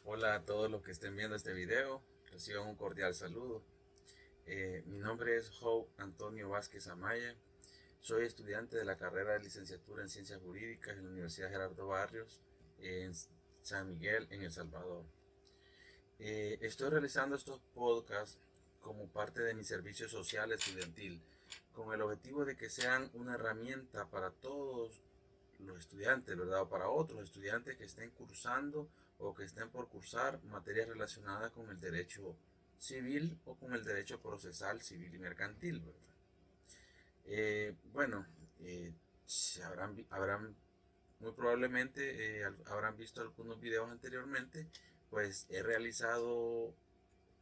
Hola a todos los que estén viendo este video, reciban un cordial saludo. Mi nombre es Joe Antonio Vázquez Amaya, soy estudiante de la carrera de licenciatura en Ciencias Jurídicas en la Universidad Gerardo Barrios en San Miguel, en El Salvador. Estoy realizando estos podcasts como parte de mi servicio social estudiantil, con el objetivo de que sean una herramienta para todos los estudiantes, ¿verdad? O para otros estudiantes que estén cursando o que estén por cursar materias relacionadas con el derecho civil o con el derecho procesal civil y mercantil, ¿verdad? Bueno, habrán muy probablemente habrán visto algunos videos anteriormente, pues he realizado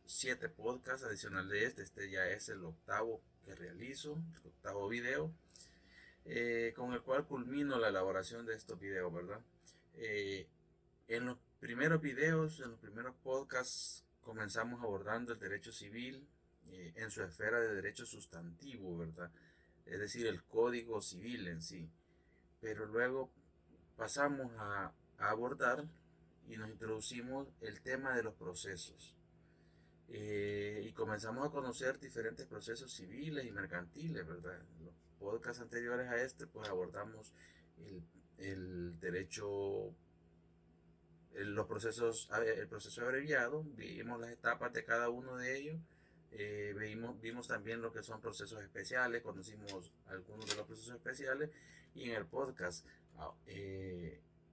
7 podcasts adicional de este ya es el octavo que realizo, el octavo video, con el cual culmino la elaboración de estos videos, ¿verdad? Eh, en los primeros videos, en los primeros podcasts, comenzamos abordando el derecho civil en su esfera de derecho sustantivo, ¿verdad? Es decir, el código civil en sí. Pero luego pasamos a abordar y nos introducimos el tema de los procesos. Y comenzamos a conocer diferentes procesos civiles y mercantiles, ¿verdad? En los podcasts anteriores a este, pues abordamos el, el derecho, los procesos, el proceso abreviado, vimos las etapas de cada uno de ellos, vimos también lo que son procesos especiales, conocimos algunos de los procesos especiales y en el podcast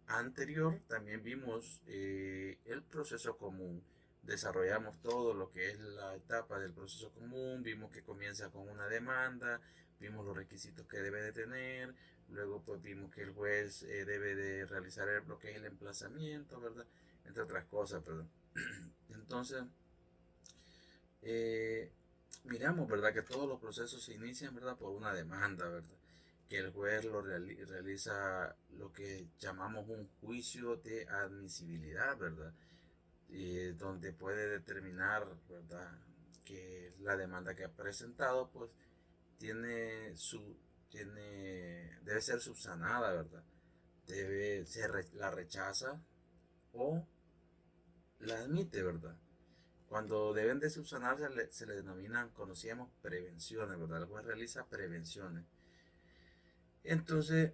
anterior también vimos el proceso común. Desarrollamos todo lo que es la etapa del proceso común, vimos que comienza con una demanda, vimos los requisitos que debe de tener, luego pues vimos que el juez debe de realizar lo que es el emplazamiento, ¿verdad? Entre otras cosas, ¿verdad? Entonces, eh, miramos, ¿verdad? Que todos los procesos se inician, ¿verdad? Por una demanda, ¿verdad? Que el juez realiza lo que llamamos un juicio de admisibilidad, ¿verdad? Donde puede determinar, ¿verdad? Que la demanda que ha presentado, pues, tiene su, debe ser subsanada, ¿verdad? La rechaza o la admite, ¿verdad? Cuando deben de subsanarse se le denominan, conocíamos, prevenciones, ¿verdad? El juez realiza prevenciones. Entonces,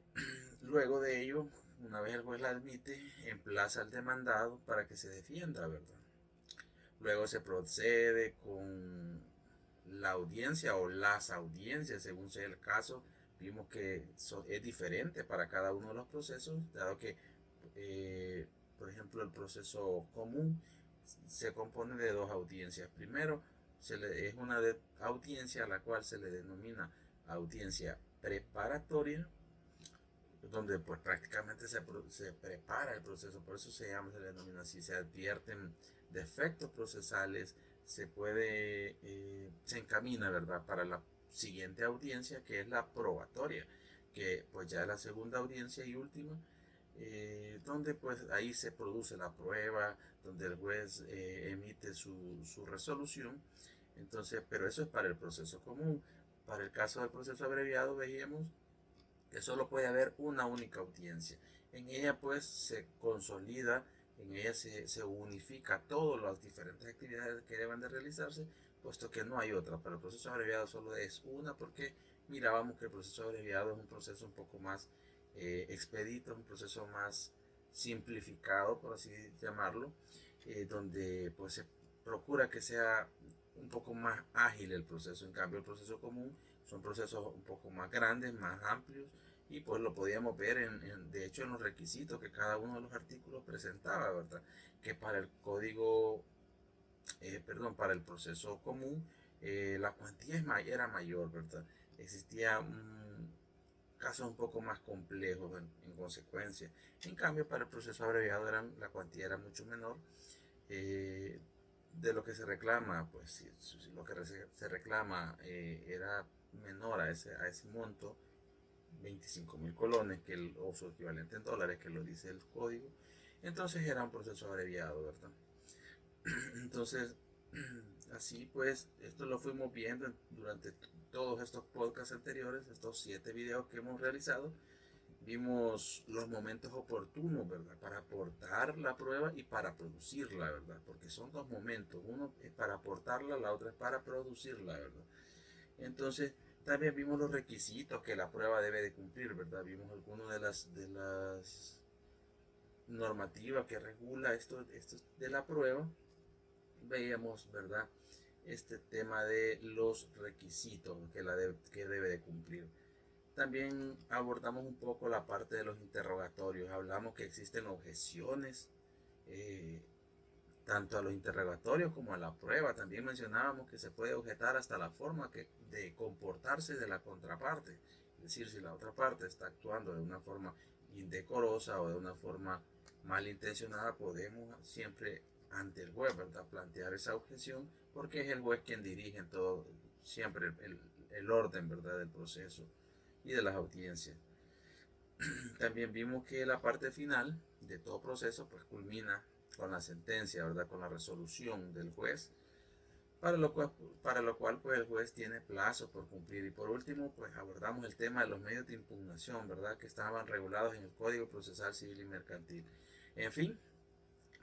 luego de ello, una vez el juez la admite, emplaza al demandado para que se defienda, ¿verdad? Luego se procede con la audiencia o las audiencias, según sea el caso. Vimos que es diferente para cada uno de los procesos, dado que, por ejemplo, el proceso común se compone de dos audiencias. Primero, es una audiencia a la cual se le denomina audiencia preparatoria, donde pues prácticamente se prepara el proceso, por eso se le denomina así, se advierten defectos procesales, se encamina, ¿verdad?, para la siguiente audiencia, que es la probatoria, que pues ya es la segunda audiencia y última, donde pues ahí se produce la prueba, donde el juez emite su resolución. Entonces, pero eso es para el proceso común. Para el caso del proceso abreviado, veíamos que solo puede haber una única audiencia. En ella pues se consolida, en ella se unifica todas las diferentes actividades que deben de realizarse, puesto que no hay otra. Para el proceso abreviado solo es una, porque mirábamos que el proceso abreviado es un proceso un poco más expedito, es un proceso más simplificado, por así llamarlo, donde pues se procura que sea un poco más ágil el proceso. En cambio, el proceso común son procesos un poco más grandes, más amplios, y pues lo podíamos ver de hecho en los requisitos que cada uno de los artículos presentaba, ¿verdad? Que para el código, perdón, para el proceso común, la cuantía era mayor, ¿verdad? Existían casos un poco más complejos en consecuencia. En cambio, para el proceso abreviado la cuantía era mucho menor. eh, de lo que se reclama, pues si lo que se reclama era menor a ese monto, 25.000 colones, o su equivalente en dólares, que lo dice el código, entonces era un proceso abreviado, ¿verdad? Entonces, así pues, esto lo fuimos viendo durante todos estos podcasts anteriores, estos 7 videos que hemos realizado, vimos los momentos oportunos, ¿verdad? Para aportar la prueba y para producirla, ¿verdad? Porque son dos momentos, uno es para aportarla, la otra es para producirla, ¿verdad? Entonces, también vimos los requisitos que la prueba debe de cumplir, ¿verdad? Vimos algunas de las normativas que regula esto de la prueba. Veíamos, ¿verdad? Este tema de los requisitos que debe de cumplir. También abordamos un poco la parte de los interrogatorios. Hablamos que existen objeciones eh, tanto a los interrogatorios como a la prueba. También mencionábamos que se puede objetar hasta la forma de comportarse de la contraparte. Es decir, si la otra parte está actuando de una forma indecorosa o de una forma malintencionada, podemos siempre ante el juez, ¿verdad?, plantear esa objeción, porque es el juez quien dirige en todo, siempre el orden, ¿verdad?, del proceso y de las audiencias. También vimos que la parte final de todo proceso pues culmina con la sentencia, ¿verdad?, con la resolución del juez, para lo cual pues el juez tiene plazo por cumplir. Y por último pues abordamos el tema de los medios de impugnación, ¿verdad?, que estaban regulados en el Código Procesal Civil y Mercantil. En fin,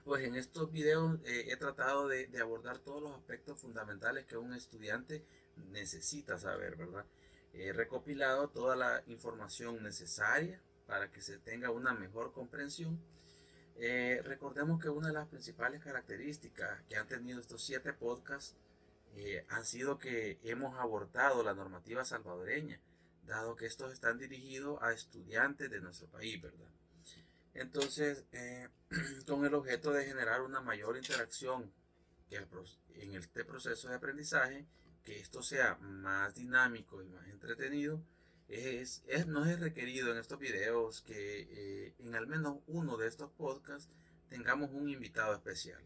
pues en estos videos he tratado de abordar todos los aspectos fundamentales que un estudiante necesita saber, ¿verdad? He recopilado toda la información necesaria para que se tenga una mejor comprensión. Recordemos que una de las principales características que han tenido estos 7 podcasts han sido que hemos abordado la normativa salvadoreña, dado que estos están dirigidos a estudiantes de nuestro país, ¿verdad? Entonces, con el objeto de generar una mayor interacción en este proceso de aprendizaje, que esto sea más dinámico y más entretenido, nos es requerido en estos videos que en al menos uno de estos podcasts tengamos un invitado especial.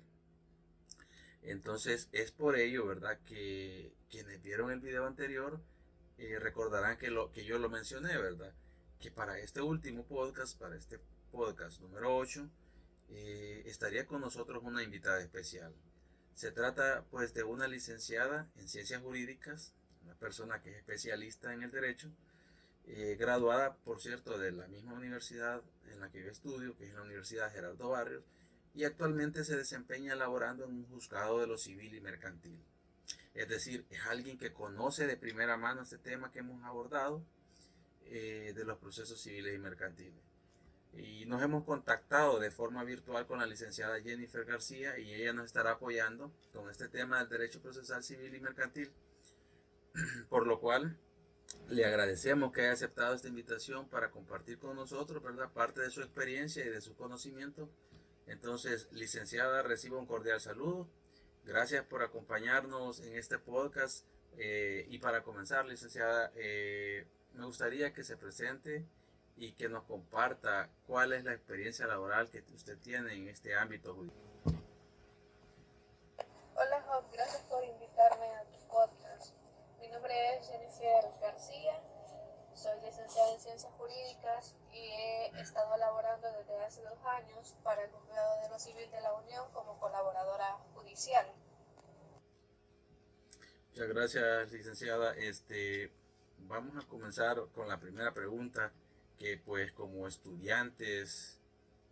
Entonces, es por ello, ¿verdad?, que quienes vieron el video anterior recordarán que yo lo mencioné, ¿verdad? Que para este último podcast, para este podcast número 8, estaría con nosotros una invitada especial. Se trata pues de una licenciada en ciencias jurídicas, una persona que es especialista en el derecho, graduada por cierto de la misma universidad en la que yo estudio, que es la Universidad Gerardo Barrios, y actualmente se desempeña laborando en un juzgado de lo civil y mercantil. Es decir, es alguien que conoce de primera mano este tema que hemos abordado, de los procesos civiles y mercantiles. Y nos hemos contactado de forma virtual con la licenciada Jennifer García y ella nos estará apoyando con este tema del derecho procesal civil y mercantil, por lo cual le agradecemos que haya aceptado esta invitación para compartir con nosotros, ¿verdad?, parte de su experiencia y de su conocimiento. Entonces, licenciada, reciba un cordial saludo. Gracias por acompañarnos en este podcast. Y para comenzar, licenciada, me gustaría que se presente y que nos comparta cuál es la experiencia laboral que usted tiene en este ámbito judicial. Hola Job, gracias por invitarme a tu podcast. Mi nombre es Jennifer García, soy licenciada en Ciencias Jurídicas y he estado laborando desde hace 2 años para el Juzgado de lo Civil de la Unión como colaboradora judicial. Muchas gracias, licenciada. Vamos a comenzar con la primera pregunta, que pues como estudiantes,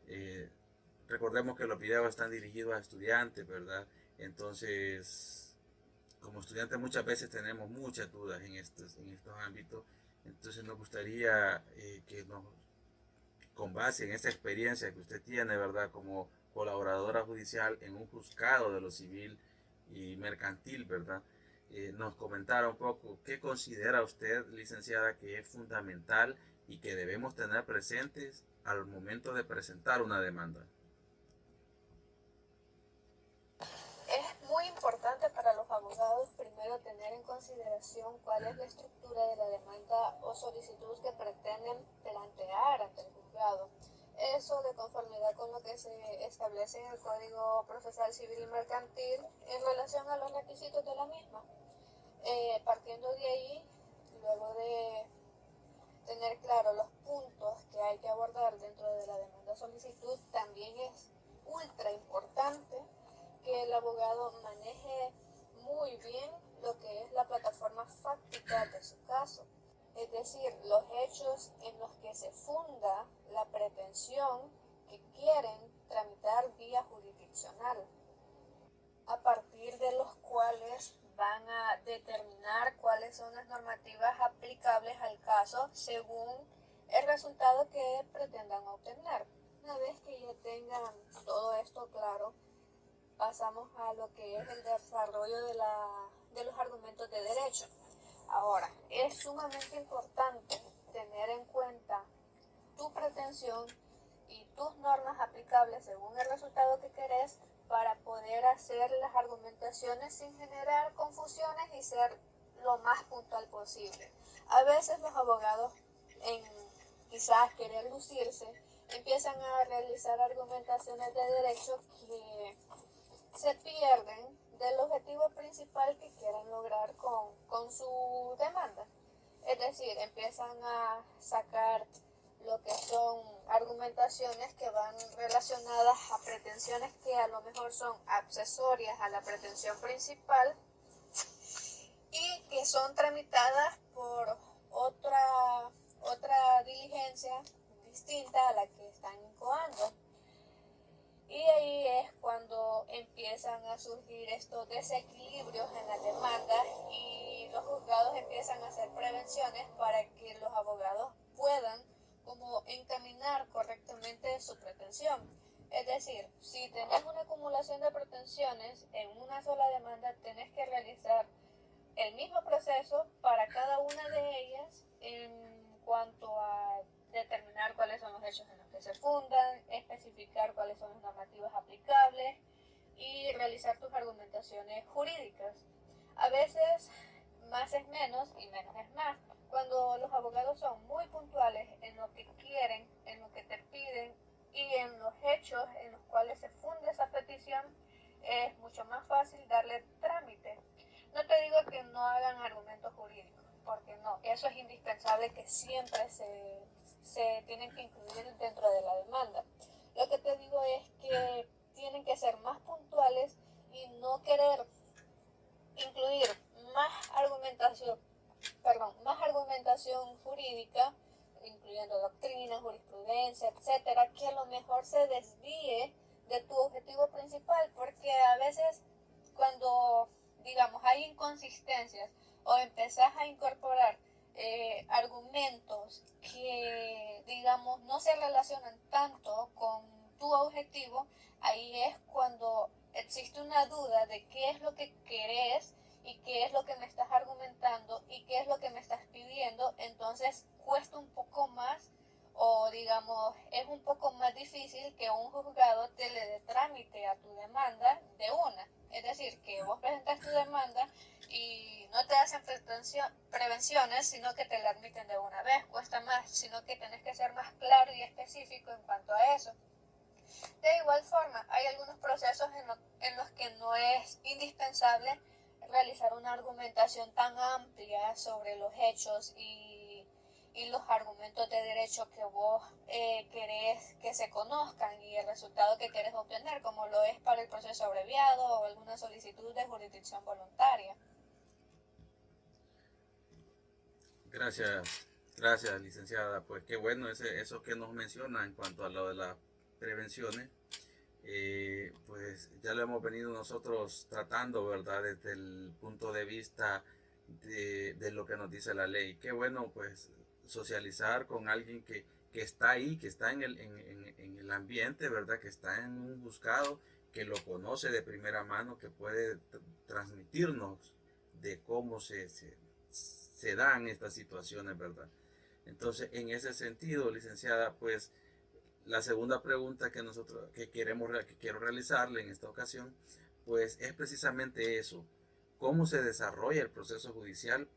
eh, recordemos que los videos están dirigidos a estudiantes, ¿verdad? Entonces, como estudiantes muchas veces tenemos muchas dudas en estos ámbitos. Entonces nos gustaría con base en esta experiencia que usted tiene, ¿verdad?, como colaboradora judicial en un juzgado de lo civil y mercantil, ¿verdad?, nos comentara un poco qué considera usted, licenciada, que es fundamental y que debemos tener presentes al momento de presentar una demanda. Es muy importante para los abogados primero tener en consideración cuál es la estructura de la demanda o solicitud que pretenden plantear ante el juzgado. Eso de conformidad con lo que se establece en el Código Procesal Civil y Mercantil en relación a los requisitos de la misma. Partiendo de ahí, luego de tener claro los puntos que hay que abordar dentro de la demanda solicitud, también es ultra importante que el abogado maneje muy bien lo que es la plataforma fáctica de su caso. es decir, los hechos en los que se funda la pretensión que quieren tramitar vía jurisdiccional, a partir de los cuales van a determinar cuáles son las normativas aplicables al caso según el resultado que pretendan obtener. Una vez que ya tengan todo esto claro, pasamos a lo que es el desarrollo de los argumentos de derecho. Ahora, es sumamente importante tener en cuenta tu pretensión y tus normas aplicables según el resultado que querés para poder hacer las argumentaciones sin generar confusiones y ser lo más puntual posible. A veces los abogados, en quizás querer lucirse, empiezan a realizar argumentaciones de derecho que se pierden del objetivo principal que quieren lograr con su demanda. Es decir, empiezan a sacar lo que son argumentaciones que van relacionadas a pretensiones que a lo mejor son accesorias a la pretensión principal y que son tramitadas por otra diligencia distinta a la que están incoando. Y ahí es cuando empiezan a surgir estos desequilibrios en las demandas y los juzgados empiezan a hacer prevenciones para que los abogados puedan como encaminar correctamente su pretensión. Es decir, si tenés una acumulación de pretensiones en una sola demanda, tenés que realizar el mismo proceso para cada una de ellas en cuanto a determinar cuáles son los hechos en los que se fundan, especificar cuáles son las normativas aplicables y realizar tus argumentaciones jurídicas. A veces más es menos y menos es más. Cuando los abogados son muy puntuales en lo que quieren, en lo que te piden y en los hechos en los cuales se funda esa petición, es mucho más fácil darle trámite. No te digo que no hagan argumentos jurídicos, porque no, eso es indispensable que siempre se tienen que incluir dentro de la demanda. Lo que te digo es que tienen que ser más puntuales y no querer incluir más argumentación jurídica, incluyendo doctrina, jurisprudencia, etcétera, que a lo mejor se desvíe de tu objetivo principal, porque a veces cuando, digamos, hay inconsistencias o empezás a incorporar argumentos que, digamos, no se relacionan tanto con tu objetivo, ahí es cuando existe una duda de qué es lo que querés y qué es lo que me estás argumentando y qué es lo que me estás pidiendo. Entonces cuesta un poco más, o digamos es un poco más difícil que un juzgado te le dé trámite a tu demanda de una. Es decir, que vos presentas tu demanda y no te hacen prevenciones, sino que te la admiten de una vez. Cuesta más, sino que tenés que ser más claro y específico en cuanto a eso. De igual forma, hay algunos procesos en los que no es indispensable realizar una argumentación tan amplia sobre los hechos y los argumentos de derecho que vos querés que se conozcan y el resultado que querés obtener, como lo es para el proceso abreviado o alguna solicitud de jurisdicción voluntaria. Gracias, licenciada. Pues qué bueno eso que nos menciona en cuanto a lo de las prevenciones. Pues ya lo hemos venido nosotros tratando, ¿verdad? Desde el punto de vista de lo que nos dice la ley. Qué bueno, pues, socializar con alguien que está ahí, que está en el ambiente, ¿verdad? Que está en un juzgado, que lo conoce de primera mano, que puede transmitirnos de cómo se dan estas situaciones, ¿verdad? Entonces, en ese sentido, licenciada, pues, la segunda pregunta que quiero realizarle en esta ocasión, pues es precisamente eso: cómo se desarrolla el proceso judicial,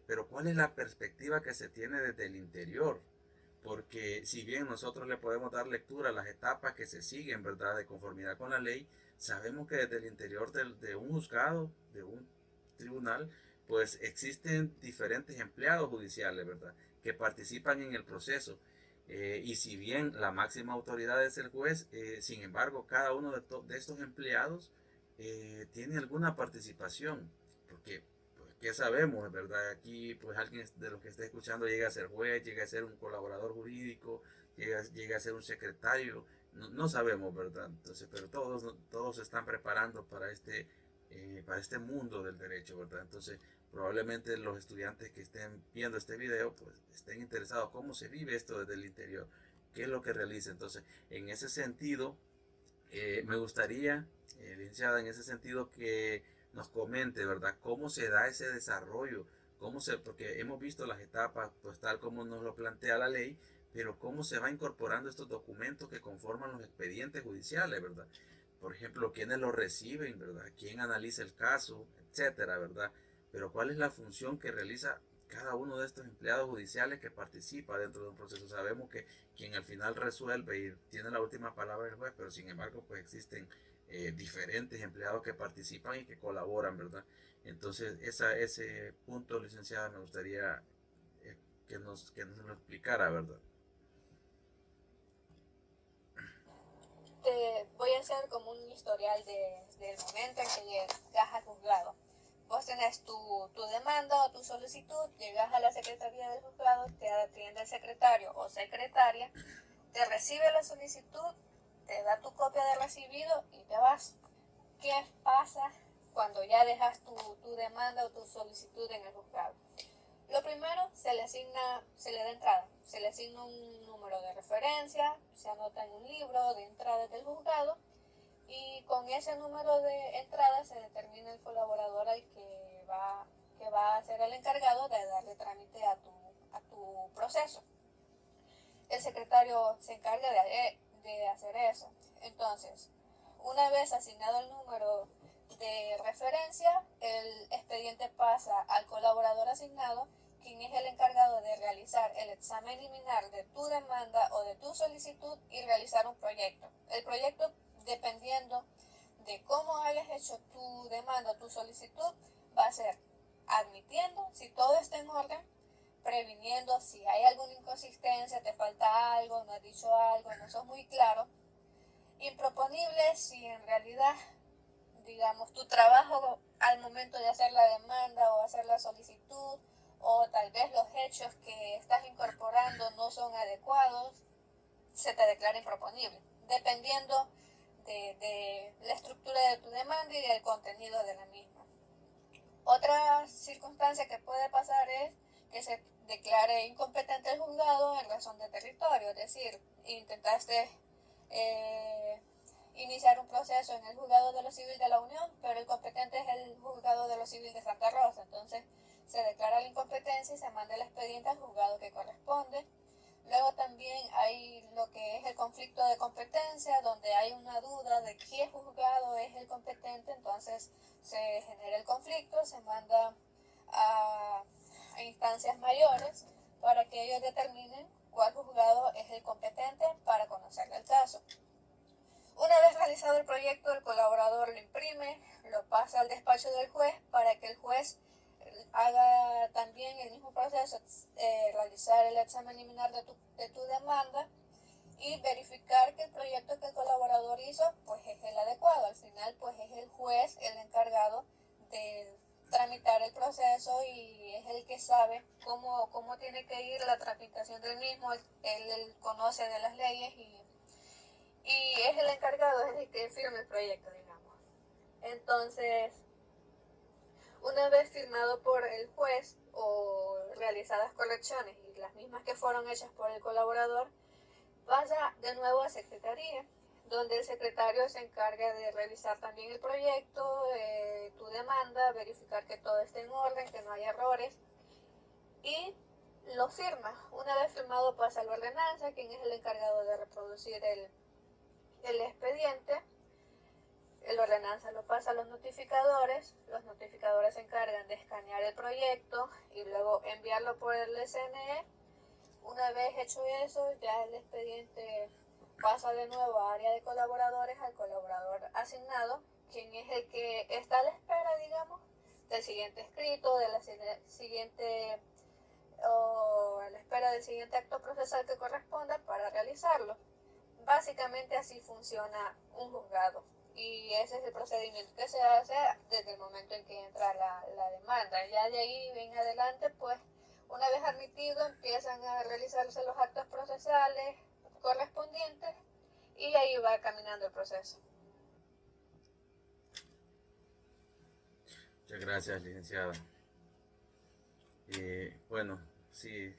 pero cuál es la perspectiva que se tiene desde el interior, porque si bien nosotros le podemos dar lectura a las etapas que se siguen, ¿verdad?, de conformidad con la ley, sabemos que desde el interior de un juzgado, de un tribunal, pues existen diferentes empleados judiciales, ¿verdad?, que participan en el proceso. Y si bien la máxima autoridad es el juez, sin embargo, cada uno de estos empleados tiene alguna participación, porque pues, ¿qué sabemos, verdad? Aquí pues alguien de los que esté escuchando llega a ser juez, llega a ser un colaborador jurídico, llega a ser un secretario, no sabemos, ¿verdad? Entonces, pero todos se están preparando para este mundo del derecho, ¿verdad? Entonces, probablemente los estudiantes que estén viendo este video, pues estén interesados cómo se vive esto desde el interior, qué es lo que realiza. Entonces, en ese sentido, me gustaría, licenciada, en ese sentido que nos comente, ¿verdad? Cómo se da ese desarrollo, porque hemos visto las etapas, pues tal como nos lo plantea la ley, pero cómo se va incorporando estos documentos que conforman los expedientes judiciales, ¿verdad? Por ejemplo, quiénes los reciben, ¿verdad? Quién analiza el caso, etcétera, ¿verdad? Pero cuál es la función que realiza cada uno de estos empleados judiciales que participa dentro de un proceso. Sabemos que quien al final resuelve y tiene la última palabra el juez, pero sin embargo pues existen diferentes empleados que participan y que colaboran, ¿verdad? Entonces ese punto, licenciada, me gustaría que nos lo explicara, ¿verdad? Te voy a hacer como un historial del momento en que llegas al juzgado. Vos tenés tu demanda o tu solicitud, llegas a la secretaría del juzgado, te atiende el secretario o secretaria, te recibe la solicitud, te da tu copia de recibido y te vas. ¿Qué pasa cuando ya dejas tu demanda o tu solicitud en el juzgado? Lo primero, se le da entrada, se le asigna un número de referencia, se anota en un libro de entrada del juzgado y con ese número de entrada se determina el colaborador al que va a ser el encargado de darle trámite a tu proceso. El secretario se encarga de hacer eso. Entonces, una vez asignado el número de referencia, el expediente pasa al colaborador asignado, quien es el encargado de realizar el examen liminar de tu demanda o de tu solicitud y realizar un proyecto. El proyecto, dependiendo de cómo hayas hecho tu demanda o tu solicitud, va a ser admitiendo si todo está en orden, previniendo si hay alguna inconsistencia, te falta algo, no has dicho algo, no sos muy claro, improponible si en realidad, digamos, tu trabajo al momento de hacer la demanda o hacer la solicitud o tal vez los hechos que estás incorporando no son adecuados, se te declara improponible, dependiendo de la estructura de tu demanda y del contenido de la misma. Otra circunstancia que puede pasar es que se declare incompetente el juzgado en razón de territorio, es decir, intentaste iniciar un proceso en el juzgado de lo civil de la Unión, pero el competente es el juzgado de lo civil de Santa Rosa, entonces se declara la incompetencia y se manda el expediente al juzgado que corresponde. Luego también hay lo que es el conflicto de competencia, donde hay una duda de qué juzgado es el competente, entonces se genera el conflicto, se manda a instancias mayores para que ellos determinen cuál juzgado es el competente para conocer el caso. Una vez realizado el proyecto, el colaborador lo imprime, lo pasa al despacho del juez para que el juez haga también el mismo proceso, realizar el examen liminar de tu demanda y verificar que el proyecto que el colaborador hizo pues es el adecuado. Al final pues es el juez el encargado de tramitar el proceso y es el que sabe cómo tiene que ir la tramitación del mismo. Él conoce de las leyes y es el encargado, es el que firma el proyecto, digamos. Entonces, una vez firmado por el juez o realizadas correcciones y las mismas que fueron hechas por el colaborador, pasa de nuevo a secretaría, donde el secretario se encarga de revisar también el proyecto, tu demanda, verificar que todo esté en orden, que no haya errores y lo firma. Una vez firmado pasa a la ordenanza, quien es el encargado de reproducir el expediente. La ordenanza lo pasa a los notificadores se encargan de escanear el proyecto y luego enviarlo por el SNE. Una vez hecho eso, ya el expediente pasa de nuevo a área de colaboradores, al colaborador asignado, quien es el que está a la espera, digamos, del siguiente escrito, de la siguiente o a la espera del siguiente acto procesal que corresponda para realizarlo. Básicamente así funciona un juzgado y ese es el procedimiento que se hace desde el momento en que entra la demanda. Ya de ahí en adelante, pues, una vez admitido, empiezan a realizarse los actos procesales correspondientes y ahí va caminando el proceso. Muchas gracias, licenciada. Bueno, sí,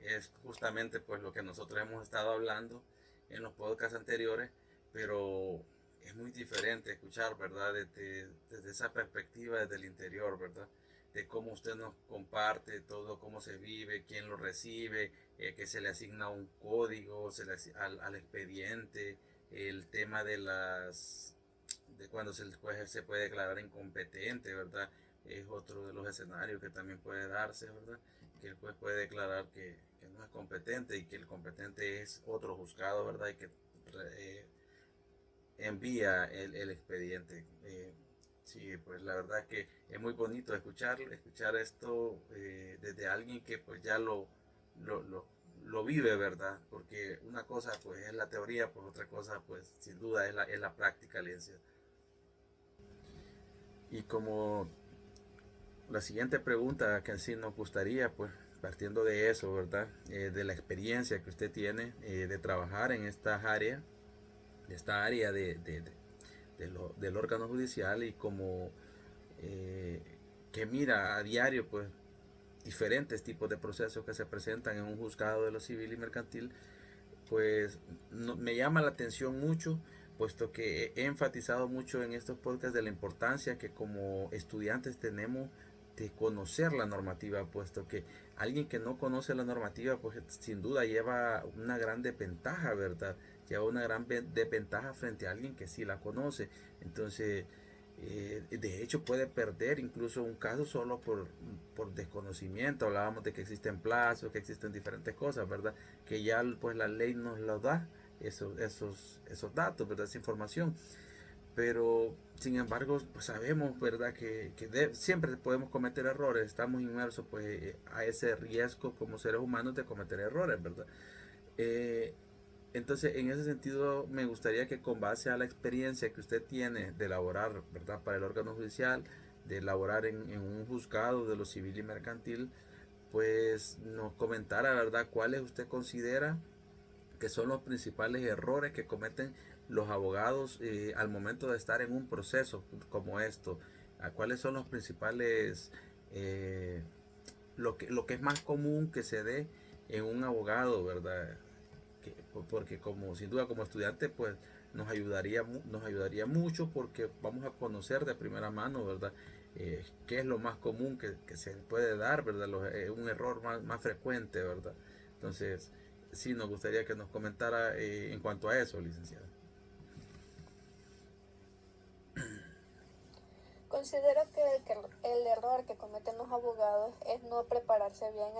es justamente pues lo que nosotros hemos estado hablando en los podcasts anteriores, pero es muy diferente escuchar, ¿verdad? Desde esa perspectiva, desde el interior, ¿verdad? De cómo usted nos comparte todo, cómo se vive, quién lo recibe, que se le asigna un código, al expediente, el tema de cuando el juez se puede declarar incompetente, ¿verdad? Es otro de los escenarios que también puede darse, ¿verdad? Que el juez puede declarar que no es competente y que el competente es otro juzgado, ¿verdad? Y que eh, envía el expediente. Sí, pues la verdad que es muy bonito escuchar esto desde alguien que pues ya lo, lo, lo vive, ¿verdad? Porque una cosa pues es la teoría, pues otra cosa pues sin duda es la práctica, Liencia. Y como la siguiente pregunta que así nos gustaría, pues partiendo de eso, ¿verdad? De la experiencia que usted tiene de trabajar en esta área del órgano judicial y como que mira a diario, pues diferentes tipos de procesos que se presentan en un juzgado de lo civil y mercantil, pues me llama la atención mucho, puesto que he enfatizado mucho en estos podcasts de la importancia que como estudiantes tenemos de conocer la normativa, puesto que alguien que no conoce la normativa, pues sin duda lleva una gran desventaja, ¿verdad? Lleva una gran desventaja frente a alguien que sí la conoce. Entonces, de hecho puede perder incluso un caso solo por desconocimiento. Hablábamos de que existen plazos, que existen diferentes cosas, ¿verdad? Que ya pues la ley nos lo da, esos datos, ¿verdad? Esa información. Pero sin embargo pues sabemos, ¿verdad? Siempre podemos cometer errores, estamos inmersos pues a ese riesgo como seres humanos de cometer errores, ¿verdad? Eh, entonces, en ese sentido, me gustaría que con base a la experiencia que usted tiene de elaborar, ¿verdad?, para el órgano judicial, de elaborar en un juzgado de lo civil y mercantil, pues nos comentara, ¿verdad?, cuáles usted considera que son los principales errores que cometen los abogados al momento de estar en un proceso como esto. ¿A cuáles son los principales, eh, lo que es más común que se dé en un abogado, ¿verdad? Porque como sin duda como estudiante pues nos ayudaría mucho porque vamos a conocer de primera mano, ¿verdad? Qué es lo más común que se puede dar, ¿verdad? Un error más frecuente, ¿verdad? Entonces, sí, nos gustaría que nos comentara en cuanto a eso, licenciada. Considero que el error que cometen los abogados es no prepararse bien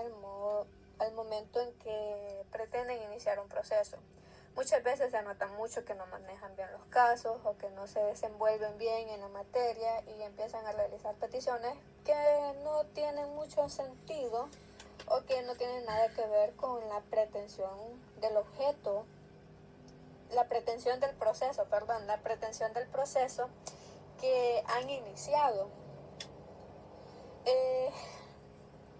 al momento en que pretenden iniciar un proceso. Muchas veces se nota mucho que no manejan bien los casos o que no se desenvuelven bien en la materia y empiezan a realizar peticiones que no tienen mucho sentido o que no tienen nada que ver con la pretensión del objeto, la pretensión del proceso, perdón, la pretensión del proceso que han iniciado. Eh,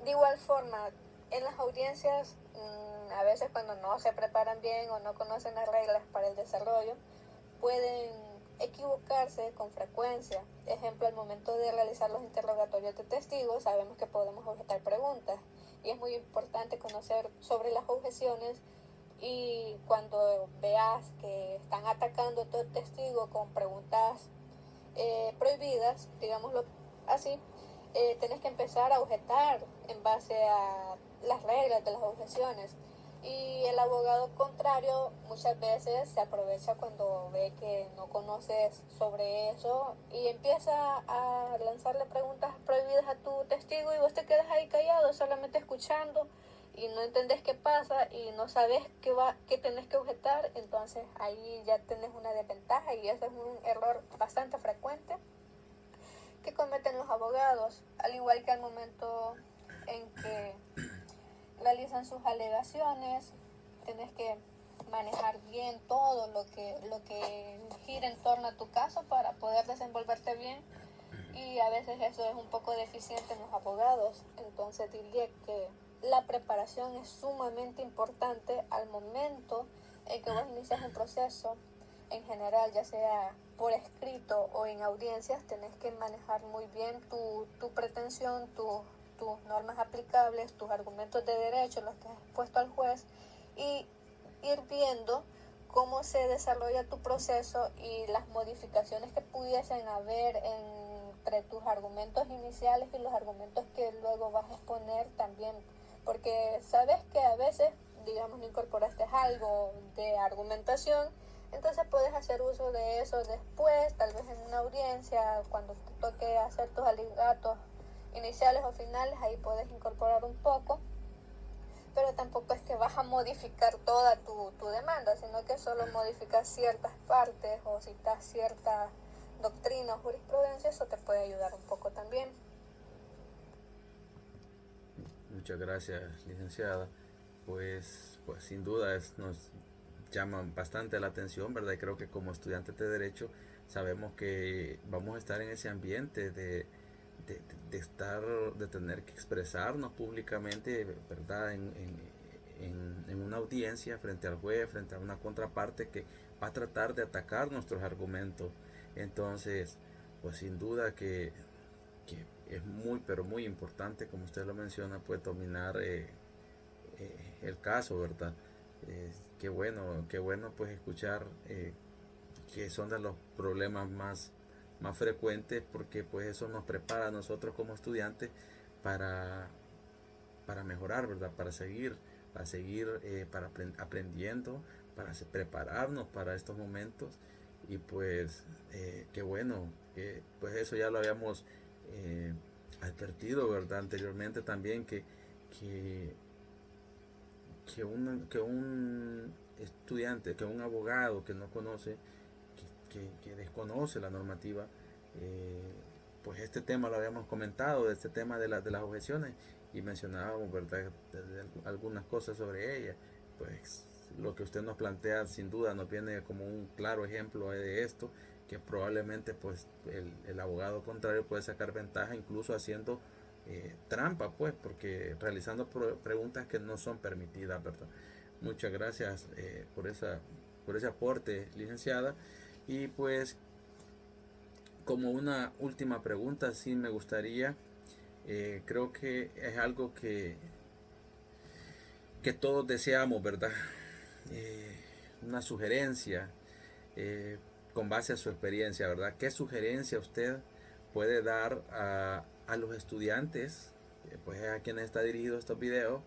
de igual forma, en las audiencias, a veces cuando no se preparan bien o no conocen las reglas para el desarrollo, pueden equivocarse con frecuencia. Ejemplo, al momento de realizar los interrogatorios de testigos, sabemos que podemos objetar preguntas y es muy importante conocer sobre las objeciones y cuando veas que están atacando a tu testigo con preguntas prohibidas, digámoslo así, tenés que empezar a objetar en base a las reglas de las objeciones. Y el abogado contrario muchas veces se aprovecha cuando ve que no conoces sobre eso y empieza a lanzarle preguntas prohibidas a tu testigo y vos te quedas ahí callado solamente escuchando y no entendés qué pasa y no sabes qué tenés que objetar. Entonces ahí ya tenés una desventaja y ese es un error bastante frecuente que cometen los abogados, al igual que al momento en que realizan sus alegaciones, tenés que manejar bien todo lo que gira en torno a tu caso para poder desenvolverte bien, y a veces eso es un poco deficiente en los abogados. Entonces diría que la preparación es sumamente importante al momento en que vos inicias un proceso. En general, ya sea por escrito o en audiencias, tenés que manejar muy bien tu pretensión, tus normas aplicables, tus argumentos de derecho, los que has puesto al juez, y ir viendo cómo se desarrolla tu proceso y las modificaciones que pudiesen haber entre tus argumentos iniciales y los argumentos que luego vas a exponer también, porque sabes que a veces, digamos, no incorporaste algo de argumentación, entonces puedes hacer uso de eso después, tal vez en una audiencia, cuando te toque hacer tus alegatos iniciales o finales, ahí puedes incorporar un poco, pero tampoco es que vas a modificar toda tu demanda, sino que solo modificas ciertas partes o citas cierta doctrina o jurisprudencia. Eso te puede ayudar un poco también. Muchas gracias, licenciada. Pues sin duda nos llama bastante la atención, ¿verdad? Y creo que como estudiantes de Derecho sabemos que vamos a estar en ese ambiente de tener que expresarnos públicamente, ¿verdad? En una audiencia frente al juez, frente a una contraparte que va a tratar de atacar nuestros argumentos. Entonces, pues sin duda que es muy, pero muy importante, como usted lo menciona, pues dominar el caso, ¿verdad? Qué bueno pues escuchar que son de los problemas más frecuentes, porque pues eso nos prepara a nosotros como estudiantes para, para mejorar, ¿verdad? Para aprendiendo, para prepararnos para estos momentos. Y pues qué bueno, pues eso ya lo habíamos advertido, ¿verdad? Anteriormente también que, que un estudiante, que un abogado que no conoce, que desconoce la normativa, pues este tema lo habíamos comentado, este tema de las objeciones, y mencionábamos, ¿verdad?, algunas cosas sobre ella. Pues lo que usted nos plantea sin duda nos viene como un claro ejemplo de esto, que probablemente pues el abogado contrario puede sacar ventaja incluso haciendo trampa, pues, porque realizando preguntas que no son permitidas, ¿verdad? Muchas gracias por ese aporte, licenciada. Y pues como una última pregunta, sí me gustaría, creo que es algo que todos deseamos, ¿verdad? Una sugerencia con base a su experiencia, ¿verdad? ¿Qué sugerencia usted puede dar a los estudiantes, pues a quienes está dirigido estos videos,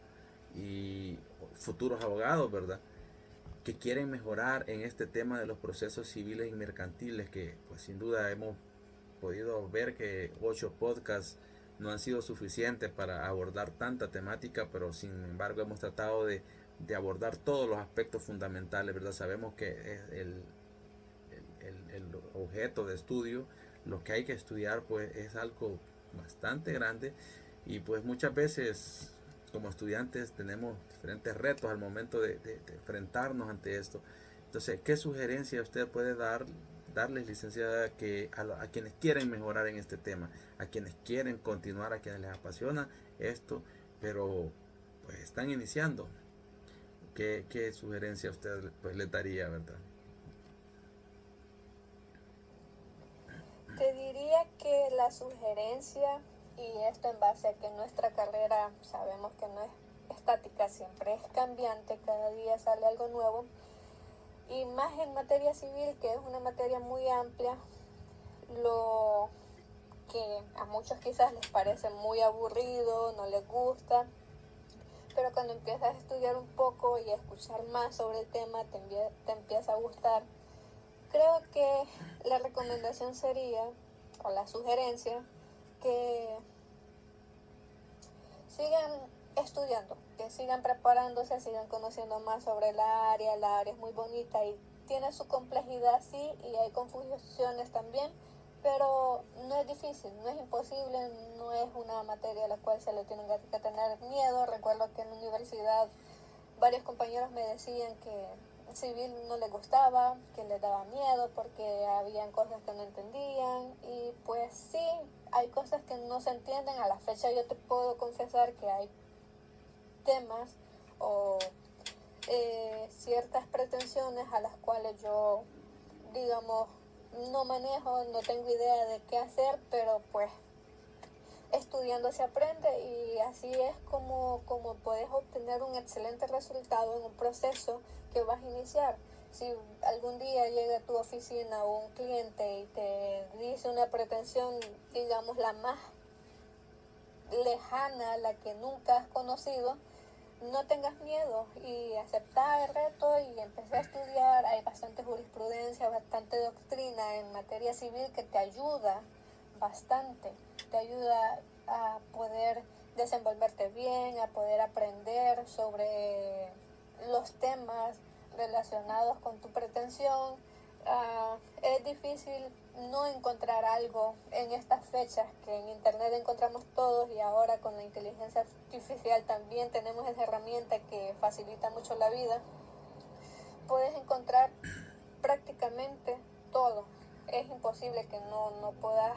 y futuros abogados, ¿verdad?, que quieren mejorar en este tema de los procesos civiles y mercantiles, que pues sin duda hemos podido ver que 8 podcasts no han sido suficientes para abordar tanta temática, pero sin embargo hemos tratado de abordar todos los aspectos fundamentales, ¿verdad? Sabemos que es el objeto de estudio, lo que hay que estudiar, pues es algo bastante grande, y pues muchas veces como estudiantes tenemos diferentes retos al momento de enfrentarnos ante esto. Entonces, ¿qué sugerencia usted puede darles, licenciada, a quienes quieren mejorar en este tema, a quienes quieren continuar, a quienes les apasiona esto, pero pues están iniciando? ¿Qué sugerencia usted pues les daría, verdad? Te diría que la sugerencia, y esto en base a que nuestra carrera sabemos que no es estática, siempre es cambiante, cada día sale algo nuevo, y más en materia civil, que es una materia muy amplia, lo que a muchos quizás les parece muy aburrido, no les gusta, pero cuando empiezas a estudiar un poco y a escuchar más sobre el tema, te empieza a gustar. Creo que la recomendación sería, o la sugerencia, que sigan estudiando, que sigan preparándose, sigan conociendo más sobre la área es muy bonita y tiene su complejidad, sí, y hay confusiones también, pero no es difícil, no es imposible, no es una materia a la cual se le tiene que tener miedo. Recuerdo que en la universidad varios compañeros me decían que civil no les gustaba, que les daba miedo porque habían cosas que no entendían y pues sí, hay cosas que no se entienden. A la fecha yo te puedo confesar que hay temas o ciertas pretensiones a las cuales yo, digamos, no manejo, no tengo idea de qué hacer, pero pues estudiando se aprende y así es como puedes obtener un excelente resultado en un proceso que vas a iniciar. Si algún día llega a tu oficina un cliente y te dice una pretensión, digamos, la más lejana, la que nunca has conocido, no tengas miedo y aceptar el reto y empecé a estudiar. Hay bastante jurisprudencia, bastante doctrina en materia civil que te ayuda bastante, te ayuda a poder desenvolverte bien, a poder aprender sobre los temas relacionados con tu pretensión. Es difícil no encontrar algo en estas fechas que en internet encontramos todos y ahora con la inteligencia artificial también tenemos esa herramienta que facilita mucho la vida. Puedes encontrar prácticamente todo. Es imposible que no puedas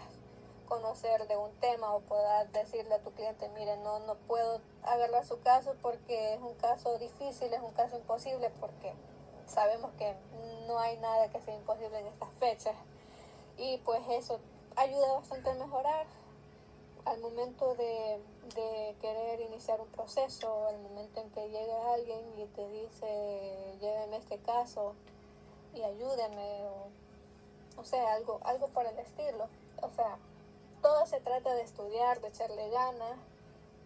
conocer de un tema o puedas decirle a tu cliente, mire, no puedo agarrar su caso porque es un caso difícil, es un caso imposible, porque sabemos que no hay nada que sea imposible en estas fechas. Y pues eso ayuda bastante a mejorar al momento de querer iniciar un proceso, al momento en que llega alguien y te dice, lléveme este caso y ayúdeme, o sea, algo por el estilo. O sea, todo se trata de estudiar, de echarle ganas,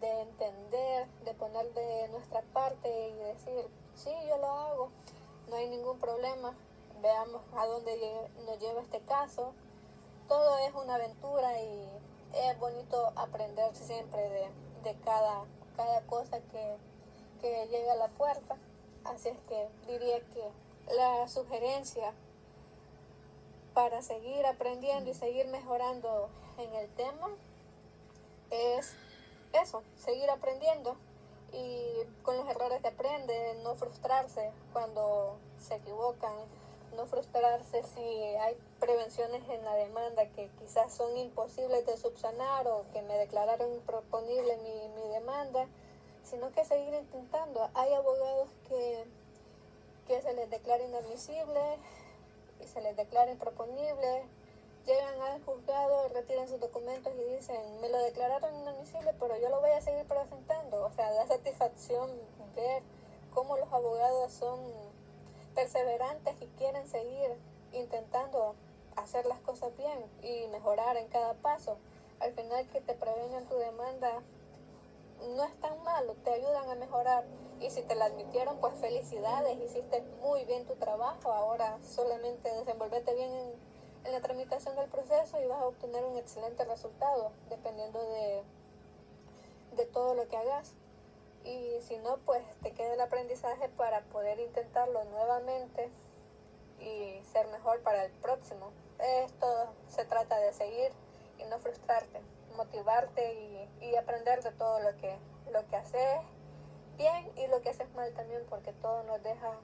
de entender, de poner de nuestra parte y decir, sí, yo lo hago, no hay ningún problema, veamos a dónde nos lleva este caso. Todo es una aventura y es bonito aprender siempre de cada cosa que llega a la puerta. Así es que diría que la sugerencia para seguir aprendiendo y seguir mejorando en el tema es eso, seguir aprendiendo y con los errores se aprende, no frustrarse cuando se equivocan, no frustrarse si hay prevenciones en la demanda que quizás son imposibles de subsanar o que me declararon improponible mi demanda, sino que seguir intentando. Hay abogados que se les declara inadmisible y se les declara improponible, llegan al juzgado, retiran sus documentos y dicen, me lo declararon inadmisible, pero yo lo voy a seguir presentando. O sea, da satisfacción ver cómo los abogados son perseverantes y quieren seguir intentando hacer las cosas bien y mejorar en cada paso. Al final que te prevengan tu demanda no es tan malo, te ayudan a mejorar. Y si te la admitieron, pues felicidades, hiciste muy bien tu trabajo. Ahora solamente desenvolverte bien en la tramitación del proceso y vas a obtener un excelente resultado, dependiendo de todo lo que hagas. Y si no, pues te queda el aprendizaje para poder intentarlo nuevamente y ser mejor para el próximo. Esto se trata de seguir y no frustrarte, motivarte y aprender de todo lo que haces bien y lo que haces mal también, porque todo nos deja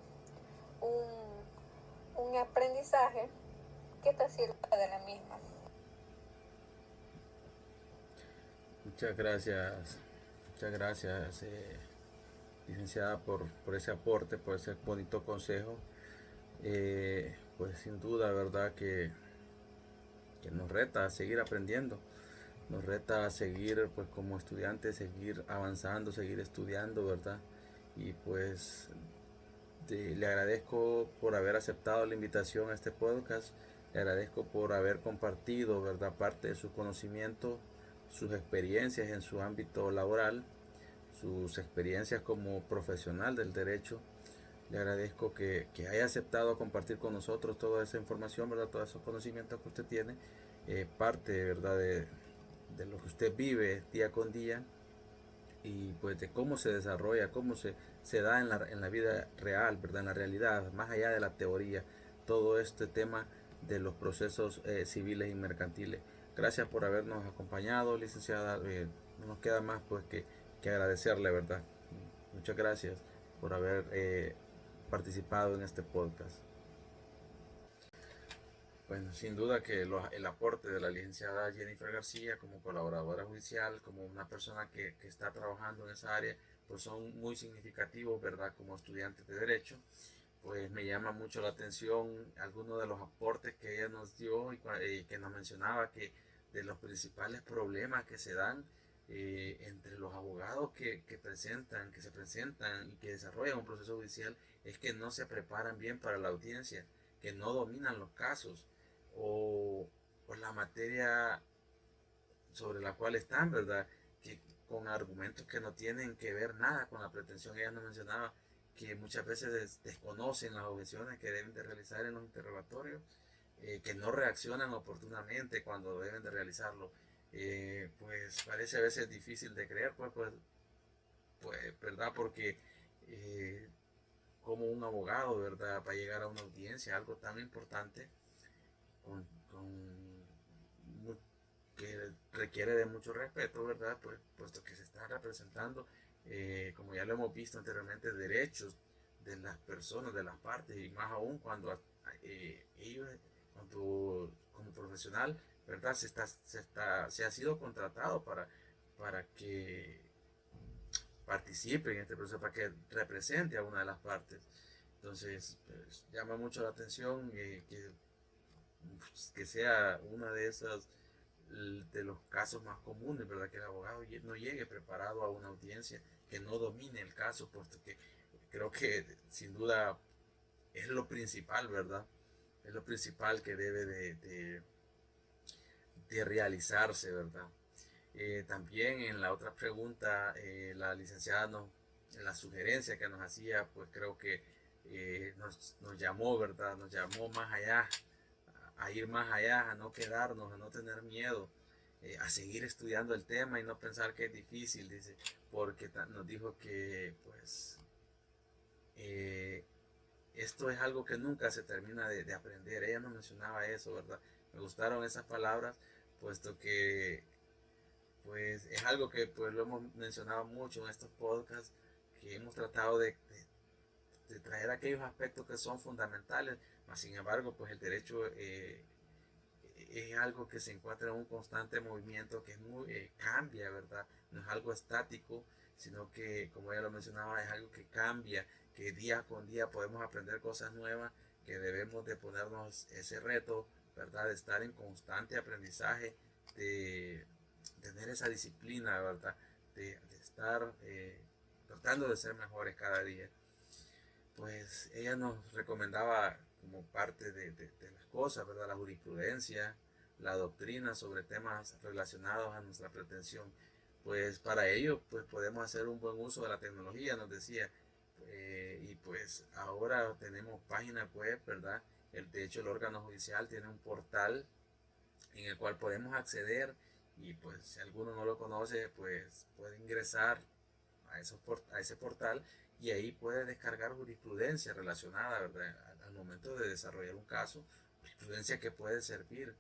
un aprendizaje que te sirva de la misma. Muchas gracias, licenciada, por ese aporte, por ese bonito consejo. Pues sin duda, verdad que nos reta a seguir aprendiendo, nos reta a seguir, pues como estudiantes, seguir avanzando, seguir estudiando, verdad. Y pues le agradezco por haber aceptado la invitación a este podcast, le agradezco por haber compartido, verdad, parte de su conocimiento, sus experiencias en su ámbito laboral, sus experiencias como profesional del derecho. Le agradezco que haya aceptado compartir con nosotros toda esa información, ¿verdad? Todos esos conocimientos que usted tiene, parte, ¿verdad? De lo que usted vive día con día y pues de cómo se desarrolla, cómo se da en la vida real, ¿verdad? En la realidad, más allá de la teoría, todo este tema de los procesos civiles y mercantiles. Gracias por habernos acompañado, licenciada. No nos queda más pues que agradecerle, ¿verdad? Muchas gracias por haber participado en este podcast. Bueno, sin duda que el aporte de la licenciada Jennifer García como colaboradora judicial, como una persona que está trabajando en esa área, pues son muy significativos, ¿verdad? Como estudiante de Derecho, pues me llama mucho la atención algunos de los aportes que ella nos dio y que nos mencionaba que de los principales problemas que se dan entre los abogados que se presentan y que desarrollan un proceso judicial es que no se preparan bien para la audiencia, que no dominan los casos o, o la materia sobre la cual están, ¿verdad? Que con argumentos que no tienen que ver nada con la pretensión. Ella nos mencionaba que muchas veces desconocen las objeciones que deben de realizar en los interrogatorios, que no reaccionan oportunamente cuando deben de realizarlo. Pues parece a veces difícil de creer, pues ¿verdad? Porque como un abogado, ¿verdad? Para llegar a una audiencia, algo tan importante, con que requiere de mucho respeto, ¿verdad? Pues, puesto que se está representando, como ya lo hemos visto anteriormente, derechos de las personas, de las partes, y más aún cuando ellos, cuando como profesional, ¿verdad? Se ha sido contratado para que participe en este proceso, para que represente a una de las partes. Entonces, pues, llama mucho la atención que sea una de esas de los casos más comunes, ¿verdad? Que el abogado no llegue preparado a una audiencia, que no domine el caso, puesto que creo que sin duda es lo principal, ¿verdad? Es lo principal que debe de realizarse, ¿verdad? También en la otra pregunta, la licenciada en la sugerencia que nos hacía, pues creo que nos llamó, ¿verdad? Nos llamó más allá, a ir más allá, a no quedarnos, a no tener miedo, a seguir estudiando el tema y no pensar que es difícil, dice, porque nos dijo que pues eh, esto es algo que nunca se termina de aprender. Ella nos mencionaba eso, ¿verdad? Me gustaron esas palabras, puesto que pues es algo que pues lo hemos mencionado mucho en estos podcasts, que hemos tratado de traer aquellos aspectos que son fundamentales, mas sin embargo pues el derecho es algo que se encuentra en un constante movimiento, que es cambia, ¿verdad? No es algo estático, sino que, como ya lo mencionaba, es algo que cambia, que día con día podemos aprender cosas nuevas, que debemos de ponernos ese reto, ¿verdad? De estar en constante aprendizaje, de tener esa disciplina, ¿verdad? De estar tratando de ser mejores cada día. Pues ella nos recomendaba como parte de las cosas, ¿verdad? La jurisprudencia, la doctrina sobre temas relacionados a nuestra pretensión. Pues para ello, pues podemos hacer un buen uso de la tecnología, nos decía. Y pues ahora tenemos página web, ¿verdad? De hecho, el órgano judicial tiene un portal en el cual podemos acceder y pues si alguno no lo conoce, pues puede ingresar a ese portal y ahí puede descargar jurisprudencia relacionada, ¿verdad? Al momento de desarrollar un caso, jurisprudencia que puede servir,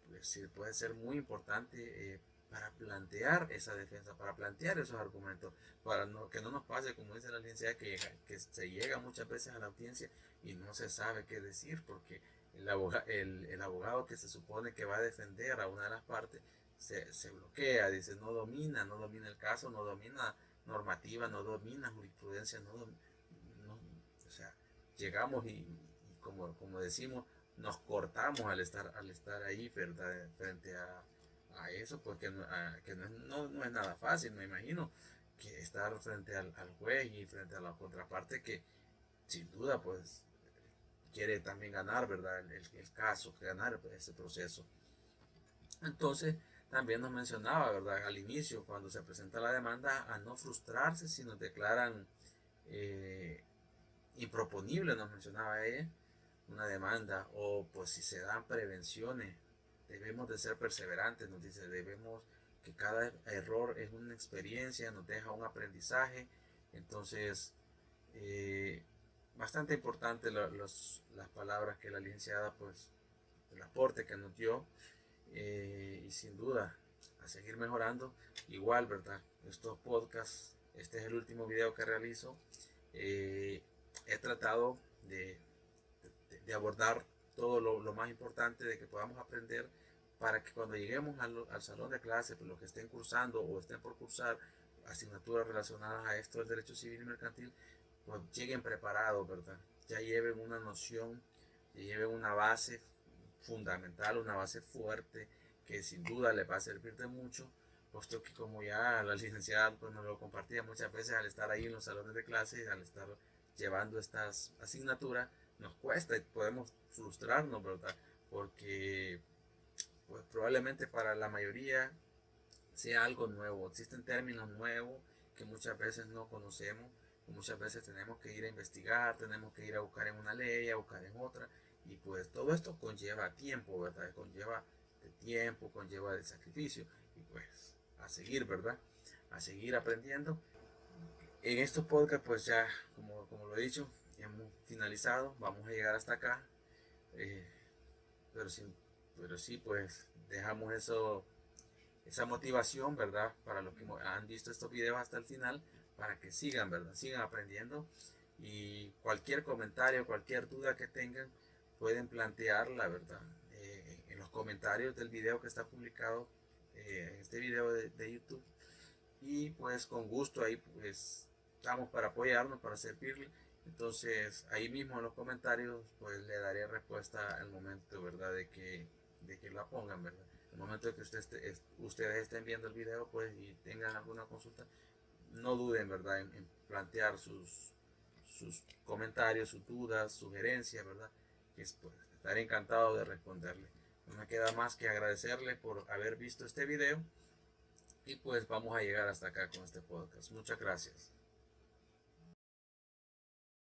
pues, puede ser muy importante para plantear esa defensa, para plantear esos argumentos, para que no nos pase, como dice la licenciada, que se llega muchas veces a la audiencia y no se sabe qué decir, porque el abogado que se supone que va a defender a una de las partes se bloquea, dice no domina el caso, no domina normativa, no domina jurisprudencia, no, o sea, llegamos y como decimos, nos cortamos al estar ahí, ¿verdad? Frente a eso, porque que no es nada fácil, me imagino, que estar frente al juez y frente a la contraparte que sin duda pues quiere también ganar, ¿verdad? El caso, ganar ese proceso. Entonces, también nos mencionaba, ¿verdad? Al inicio, cuando se presenta la demanda, a no frustrarse si nos declaran eh, improponible, nos mencionaba ella, una demanda, o pues si se dan prevenciones, debemos de ser perseverantes, nos dice, debemos que cada error es una experiencia, nos deja un aprendizaje, entonces bastante importante las palabras que la licenciada, pues el aporte que nos dio, y sin duda a seguir mejorando, igual, ¿verdad? Estos podcasts, este es el último video que realizo, he tratado de abordar todo lo más importante de que podamos aprender para que cuando lleguemos al salón de clase, pues los que estén cursando o estén por cursar asignaturas relacionadas a esto del derecho civil y mercantil, pues lleguen preparados, ¿verdad? Ya lleven una noción, ya lleven una base fundamental, una base fuerte que sin duda les va a servir de mucho, puesto que como ya la licenciada pues, nos lo compartía muchas veces al estar ahí en los salones de clase, al estar llevando estas asignaturas, nos cuesta y podemos frustrarnos, ¿verdad? Porque pues probablemente para la mayoría sea algo nuevo, existen términos nuevos que muchas veces no conocemos, que muchas veces tenemos que ir a investigar, tenemos que ir a buscar en una ley, a buscar en otra, y pues todo esto conlleva tiempo, ¿verdad? Conlleva de tiempo, conlleva de sacrificio, y pues a seguir, ¿verdad? A seguir aprendiendo. En estos podcasts, pues ya, como lo he dicho, hemos finalizado, vamos a llegar hasta acá, eh, pero, pero sí, pues dejamos eso, esa motivación, ¿verdad? Para los que han visto estos videos hasta el final, para que sigan, ¿verdad? Sigan aprendiendo y cualquier comentario, cualquier duda que tengan, pueden plantearla, ¿verdad? En los comentarios del video que está publicado, en este video de YouTube. Y pues con gusto ahí pues estamos para apoyarnos, para servirle. Entonces ahí mismo en los comentarios pues le daré respuesta al momento, ¿verdad? De que la pongan, ¿verdad? El momento de que ustedes estén viendo el video pues y tengan alguna consulta, no duden, ¿verdad? En plantear sus comentarios, sus dudas, sugerencias, ¿verdad? Que pues, estaré encantado de responderle. No me queda más que agradecerle por haber visto este video y pues vamos a llegar hasta acá con este podcast. Muchas gracias.